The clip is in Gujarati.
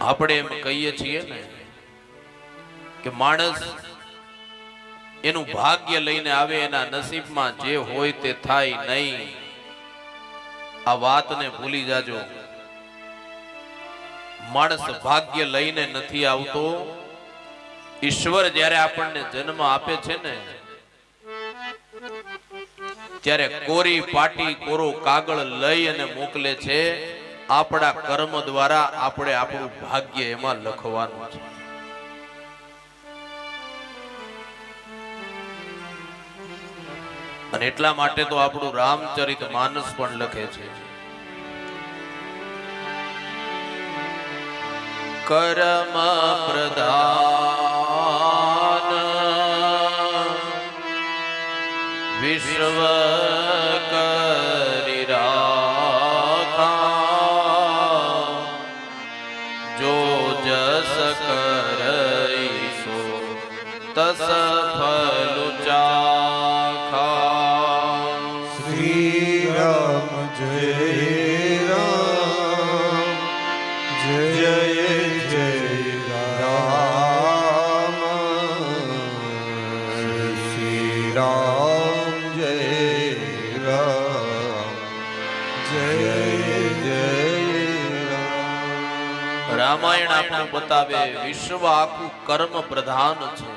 આપણે એમ કહીએ છીએ ને કે માણસ એનું ભાગ્ય લઈને આવે, એના નસીબમાં જે હોય તે થાય નહીં. આ વાતને ભૂલી જાજો. માણસ ભાગ્ય લઈને નથી આવતો. ઈશ્વર જ્યારે આપણને જન્મ આપે છે ને ત્યારે કોરી પાટી કોરો કાગળ લઈ અને મોકલે છે. આપણા કર્મ દ્વારા આપણે આપણું ભાગ્ય એમાં લખવાનું છે. અને એટલા માટે તો આપણું રામચરિત માનસ પણ લખે છે, કર્મ પ્રધાન વિશ્વ કરી રાખા, જો જસ કરઈસો તસ ફલ ચાખા. શ્રી રામ જય રામ જય જય રામ. શ્રી રામ જય રામ જય જય રામ. રામાયણ આપણને બતાવે વિશ્વ આખું કર્મ પ્રધાન છે.